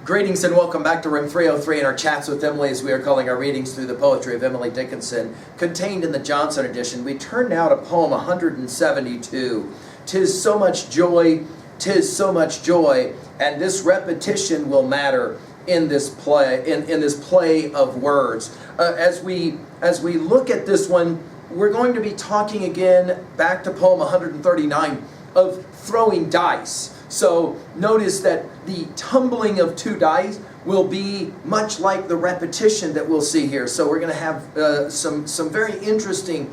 Greetings and welcome back to Room 303 and our chats with Emily, as we are calling our readings through the poetry of Emily Dickinson, contained in the Johnson edition. We turn now to poem 172. "'Tis so much joy, 'tis so much joy," and this repetition will matter in this play, in this play of words. As we look at this one, we're going to be talking again back to poem 139 of throwing dice. So notice that the tumbling of two dice will be much like the repetition that we'll see here. So we're going to have some very interesting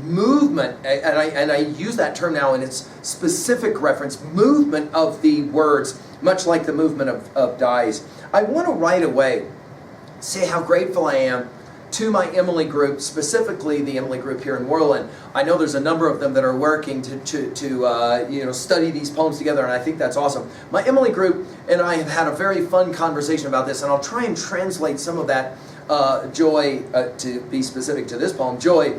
movement, and I use that term now in its specific reference, movement of the words, much like the movement of dice. I want to right away say how grateful I am to my Emily group, specifically the Emily group here in Moreland. I know there's a number of them that are working to study these poems together, and I think that's awesome. My Emily group and I have had a very fun conversation about this, and I'll try and translate some of that joy, to be specific to this poem, joy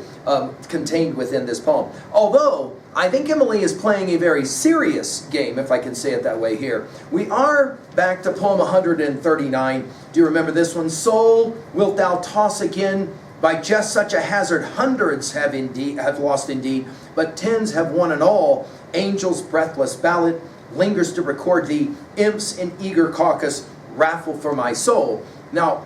contained within this poem. Although, I think Emily is playing a very serious game, if I can say it that way here. We are back to poem 139. Do you remember this one? "Soul, wilt thou toss again? By just such a hazard hundreds have lost indeed, but tens have won and all. Angels' breathless ballot lingers to record thee. Imps in eager caucus raffle for my soul." Now,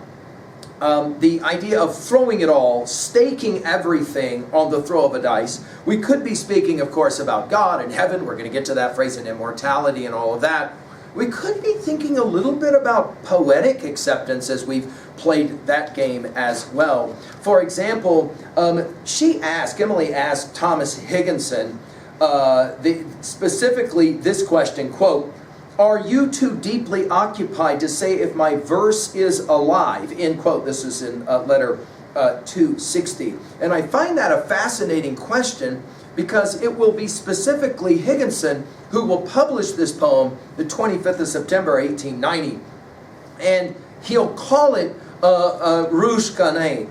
the idea of throwing it all, staking everything on the throw of a dice. We could be speaking, of course, about God and heaven. We're going to get to that phrase in immortality and all of that. We could be thinking a little bit about poetic acceptance as we've played that game as well. For example, Emily asked Thomas Higginson specifically this question, quote, "Are you too deeply occupied to say if my verse is alive?" End quote. This is in letter 260. And I find that a fascinating question because it will be specifically Higginson who will publish this poem the 25th of September, 1890. And he'll call it Rouge Cannet,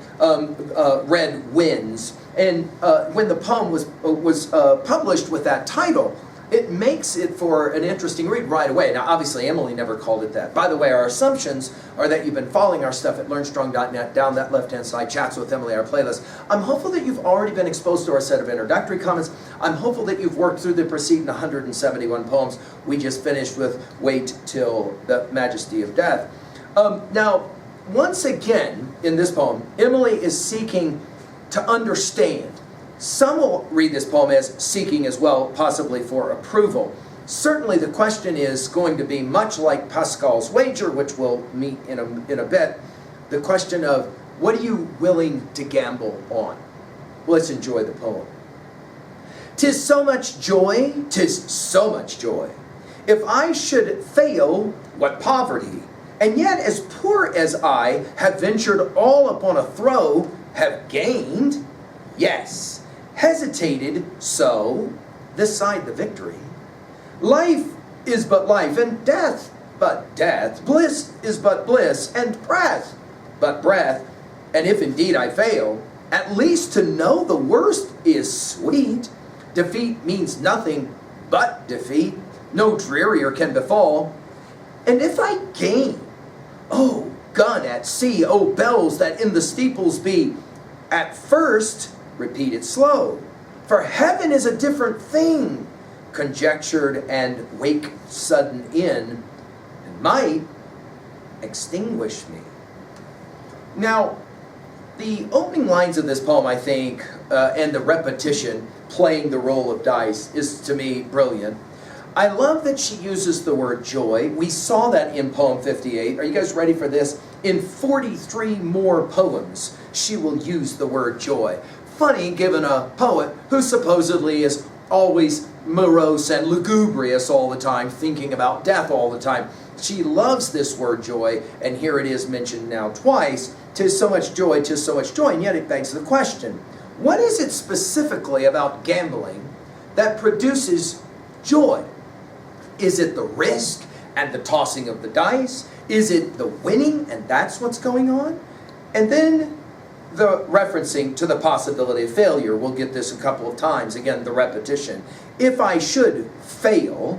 Red Winds. And when the poem was published with that title, it makes it for an interesting read right away. Now, obviously, Emily never called it that. By the way, our assumptions are that you've been following our stuff at learnstrong.net, down that left-hand side, Chats with Emily, our playlist. I'm hopeful that you've already been exposed to our set of introductory comments. I'm hopeful that you've worked through the preceding 171 poems we just finished with Wait Till the Majesty of Death. Now, once again, in this poem, Emily is seeking to understand. Some will read this poem as seeking as well, possibly for approval. Certainly the question is going to be much like Pascal's wager, which we'll meet in a bit. The question of, what are you willing to gamble on? Let's enjoy the poem. "'Tis so much joy, 'tis so much joy. If I should fail, what poverty? And yet as poor as I have ventured all upon a throw, have gained, yes, hesitated, so this side the victory. Life is but life, and death but death. Bliss is but bliss, and breath but breath. And if indeed I fail, at least to know the worst is sweet. Defeat means nothing but defeat. No drearier can befall. And if I gain, oh, gun at sea, oh, bells that in the steeples be, at first repeat it slow, for heaven is a different thing, conjectured and wake sudden in, and might extinguish me." Now, the opening lines of this poem, I think, and the repetition, playing the role of dice, is to me brilliant. I love that she uses the word joy. We saw that in poem 58. Are you guys ready for this? In 43 more poems, she will use the word joy. Funny, given a poet who supposedly is always morose and lugubrious all the time, thinking about death all the time. She loves this word joy, and here it is mentioned now twice. "'Tis so much joy, 'tis so much joy," and yet it begs the question, what is it specifically about gambling that produces joy? Is it the risk and the tossing of the dice? Is it the winning, and that's what's going on? And then the referencing to the possibility of failure. We'll get this a couple of times. Again, the repetition. If I should fail,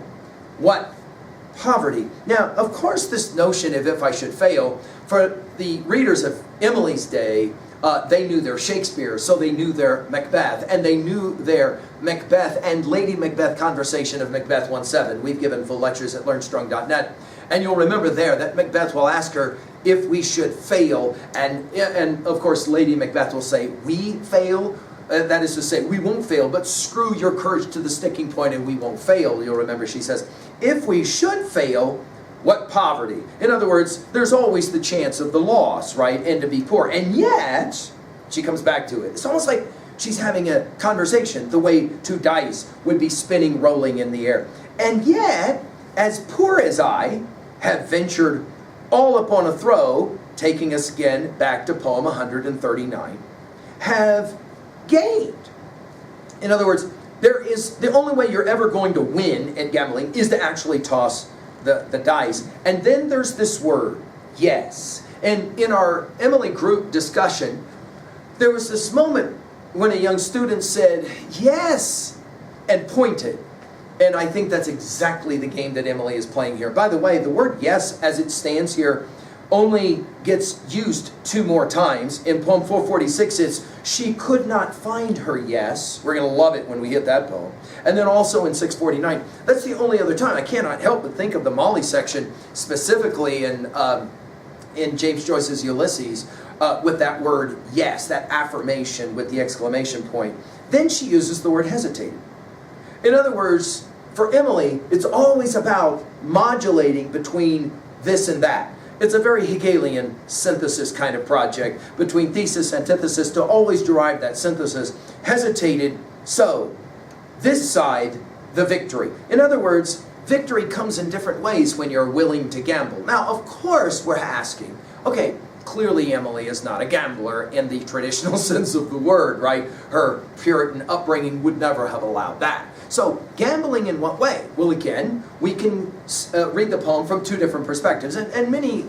what poverty. Now, of course, this notion of if I should fail, for the readers of Emily's day, they knew their Shakespeare, so they knew their Macbeth, and they knew their Macbeth and Lady Macbeth conversation of Macbeth 1:7. We've given full lectures at learnstrong.net, and you'll remember there that Macbeth will ask her if we should fail, and of course Lady Macbeth will say, we fail? That is to say, we won't fail, but screw your courage to the sticking point and we won't fail. You'll remember she says, if we should fail, what poverty? In other words, there's always the chance of the loss, right? And to be poor. And yet, she comes back to it. It's almost like she's having a conversation, the way two dice would be spinning, rolling in the air. And yet, as poor as I have ventured all upon a throw, taking us again back to poem 139, have gained. In other words, there is the only way you're ever going to win at gambling is to actually toss the dice. And then there's this word, yes. And in our Emily group discussion, there was this moment when a young student said, yes, and pointed. And I think that's exactly the game that Emily is playing here. By the way, the word yes, as it stands here, only gets used 2 more times. In poem 446, it's, she could not find her yes. We're going to love it when we hit that poem. And then also in 649, that's the only other time. I cannot help but think of the Molly section, specifically in James Joyce's Ulysses, with that word yes, that affirmation with the exclamation point. Then she uses the word hesitated. In other words, for Emily, it's always about modulating between this and that. It's a very Hegelian synthesis kind of project between thesis and antithesis to always derive that synthesis. Hesitated, so this side, the victory. In other words, victory comes in different ways when you're willing to gamble. Now, of course, we're asking, okay, clearly Emily is not a gambler in the traditional sense of the word, right? Her Puritan upbringing would never have allowed that. So, gambling in what way? Well, again, we can read the poem from 2 different perspectives, and many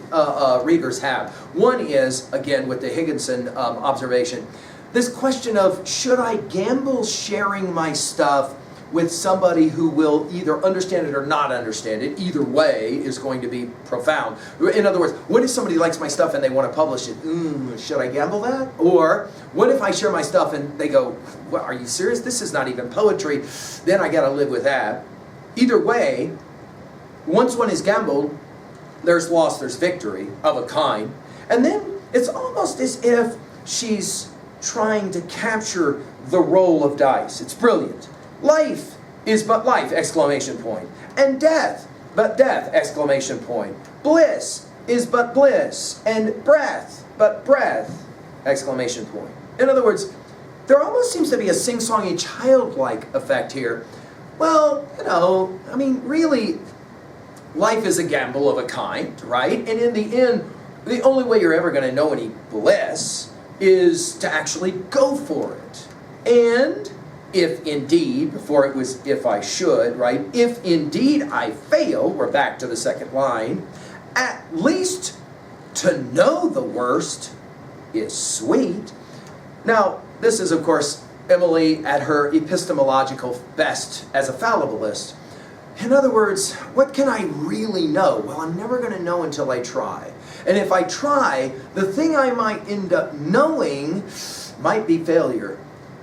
readers have. One is, again, with the Higginson observation, this question of, should I gamble sharing my stuff with somebody who will either understand it or not understand it? Either way is going to be profound. In other words, what if somebody likes my stuff and they want to publish it? Should I gamble that? Or what if I share my stuff and they go, what, are you serious? This is not even poetry. Then I got to live with that. Either way, once one is gambled, there's loss, there's victory of a kind. And then it's almost as if she's trying to capture the roll of dice. It's brilliant. Life is but life, exclamation point. And death, but death, exclamation point. Bliss is but bliss. And breath, but breath, exclamation point. In other words, there almost seems to be a sing-songy childlike effect here. Well, you know, I mean, really, life is a gamble of a kind, right? And in the end, the only way you're ever going to know any bliss is to actually go for it. And if indeed, before it was if I should, right? If indeed I fail, we're back to the second line, at least to know the worst is sweet. Now, this is, of course, Emily at her epistemological best as a fallibilist. In other words, what can I really know? Well, I'm never going to know until I try. And if I try, the thing I might end up knowing might be failure.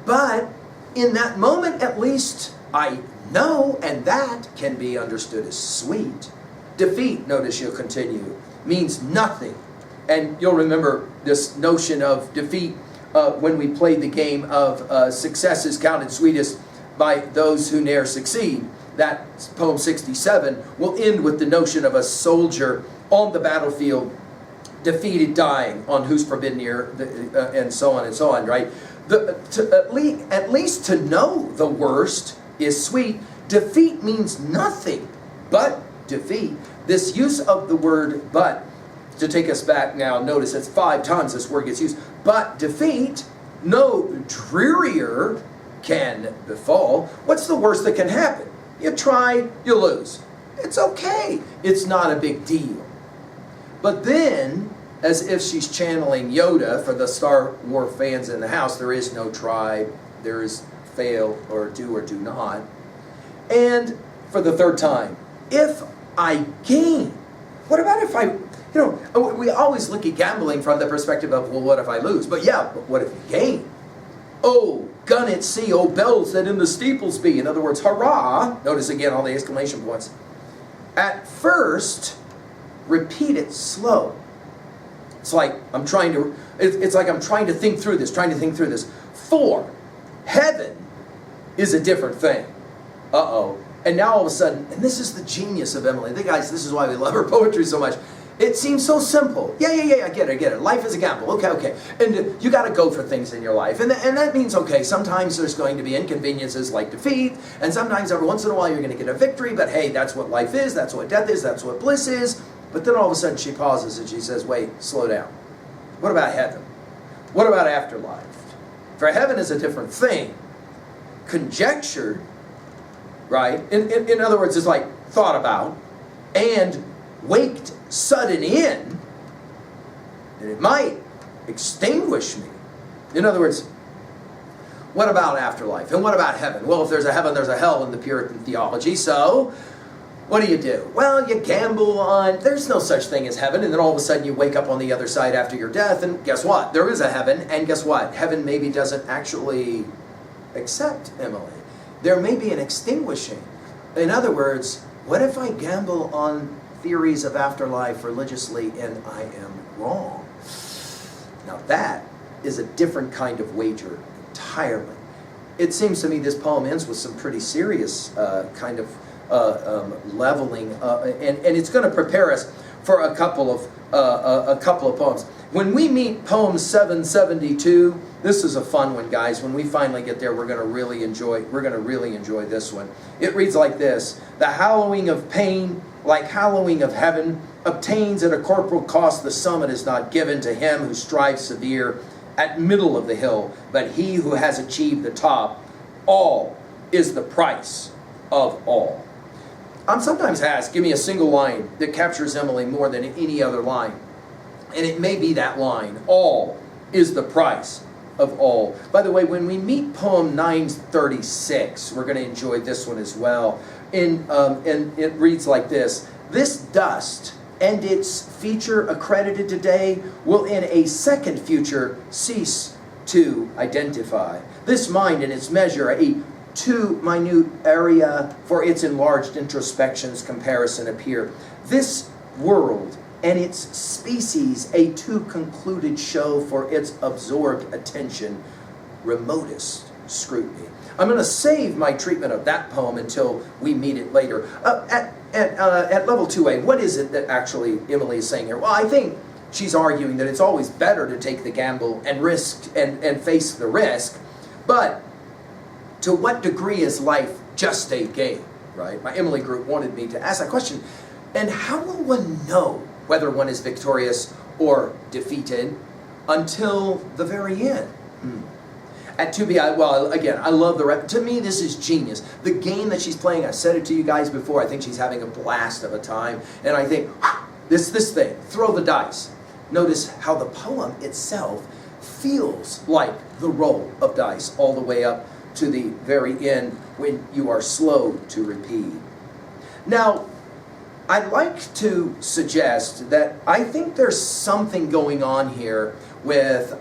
But in that moment, at least, I know, and that can be understood as sweet. Defeat, notice she'll continue, means nothing. And you'll remember this notion of defeat when we played the game of success is counted sweetest by those who ne'er succeed. That poem 67 will end with the notion of a soldier on the battlefield, defeated, dying, on whose forbidden ear, and so on, right? At least to know the worst is sweet. Defeat means nothing but defeat. This use of the word but, to take us back now, notice it's 5 times this word gets used. But defeat, no drearier can befall. What's the worst that can happen? You try, you lose. It's okay. It's not a big deal. But then, as if she's channeling Yoda for the Star Wars fans in the house, there is no try, there is fail or do not. And for the 3rd time, if I gain? What about if we always look at gambling from the perspective of, well, what if I lose? But yeah, but what if you gain? Oh, gun at sea, oh, bells that in the steeples be. In other words, hurrah. Notice again all the exclamation points. At first, repeat it slow. It's like I'm trying to think through this. For heaven is a different thing. Uh-oh. And now all of a sudden, and this is the genius of Emily. Guys, this is why we love her poetry so much. It seems so simple. Yeah, I get it. Life is a gamble. Okay. And you got to go for things in your life. And that means, okay, sometimes there's going to be inconveniences like defeat. And sometimes every once in a while you're going to get a victory. But hey, that's what life is. That's what death is. That's what bliss is. But then all of a sudden she pauses and she says, wait, slow down. What about heaven? What about afterlife? For heaven is a different thing. Conjectured, right? In other words, it's like thought about and waked sudden in, and it might extinguish me. In other words, what about afterlife? And what about heaven? Well, if there's a heaven, there's a hell in the Puritan theology. So, what do? Well, you gamble on, there's no such thing as heaven, and then all of a sudden you wake up on the other side after your death, and guess what? There is a heaven, and guess what? Heaven maybe doesn't actually accept Emily. There may be an extinguishing. In other words, what if I gamble on theories of afterlife religiously and I am wrong? Now that is a different kind of wager entirely. It seems to me this poem ends with some pretty serious kind of leveling, and it's going to prepare us for a couple of poems. When we meet poem 772, this is a fun one, guys. When we finally get there, we're going to really enjoy this one. It reads like this: the hallowing of pain, like hallowing of heaven, obtains at a corporal cost. The summit is not given to him who strives severe at middle of the hill, but he who has achieved the top. All is the price of all. I'm sometimes asked, give me a single line that captures Emily more than any other line. And it may be that line, all is the price of all. By the way, when we meet poem 936, we're going to enjoy this one as well. And it reads like this: this dust and its feature accredited today will in a second future cease to identify. This mind and its measure, a too minute area for its enlarged introspections comparison appear. This world and its species a too concluded show for its absorbed attention, remotest scrutiny. I'm going to save my treatment of that poem until we meet it later. At level 2A, what is it that actually Emily is saying here? Well, I think she's arguing that it's always better to take the gamble and risk and face the risk, but to what degree is life just a game, right? My Emily group wanted me to ask that question. And how will one know whether one is victorious or defeated until the very end? At 2B, I love to me, this is genius. The game that she's playing, I've said it to you guys before, I think she's having a blast of a time. And I think, this thing, throw the dice. Notice how the poem itself feels like the roll of dice all the way up to the very end when you are slow to repeat. Now, I'd like to suggest that I think there's something going on here with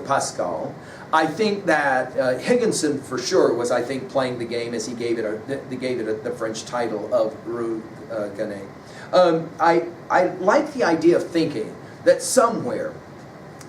Pascal. I think that Higginson for sure was, I think, playing the game as he gave it the French title of Rue Ganet. I like the idea of thinking that somewhere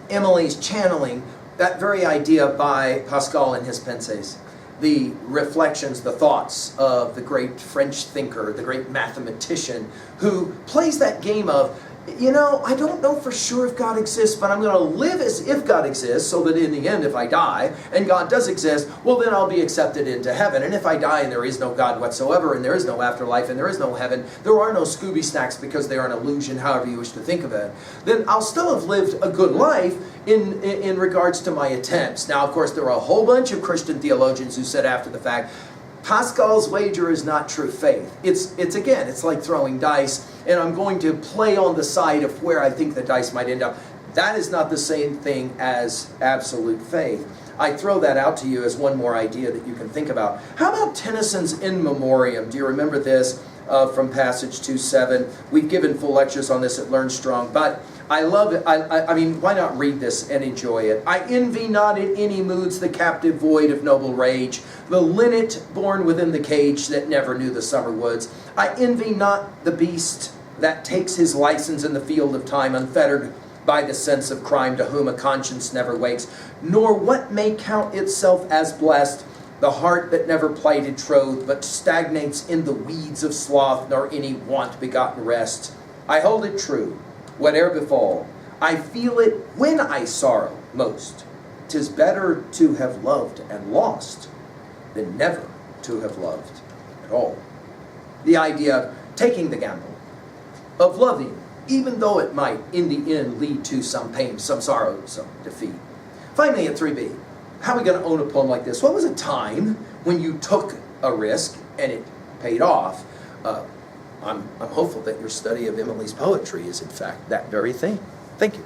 Emily's channeling that very idea by Pascal in his Pensées, the reflections, the thoughts of the great French thinker, the great mathematician, who plays that game of, I don't know for sure if God exists, but I'm going to live as if God exists, so that in the end, if I die, and God does exist, well, then I'll be accepted into heaven. And if I die and there is no God whatsoever, and there is no afterlife, and there is no heaven, there are no Scooby Snacks because they are an illusion, however you wish to think of it, then I'll still have lived a good life in regards to my attempts. Now, of course, there are a whole bunch of Christian theologians who said after the fact, Pascal's wager is not true faith. It's like throwing dice, and I'm going to play on the side of where I think the dice might end up. That is not the same thing as absolute faith. I throw that out to you as one more idea that you can think about. How about Tennyson's In Memoriam? Do you remember this? from passage 2:7. We've given full lectures on this at Learn Strong, but I love it. I mean, why not read this and enjoy it? I envy not in any moods the captive void of noble rage, the linnet born within the cage that never knew the summer woods. I envy not the beast that takes his license in the field of time, unfettered by the sense of crime, to whom a conscience never wakes, nor what may count itself as blessed, the heart that never plighted troth, but stagnates in the weeds of sloth, nor any want begotten rest. I hold it true, whate'er befall, I feel it when I sorrow most. 'Tis better to have loved and lost than never to have loved at all. The idea of taking the gamble, of loving, even though it might in the end lead to some pain, some sorrow, some defeat. Finally, at 3B, how are we going to own a poem like this? What was a time when you took a risk and it paid off? I'm hopeful that your study of Emily's poetry is in fact that very thing. Thank you.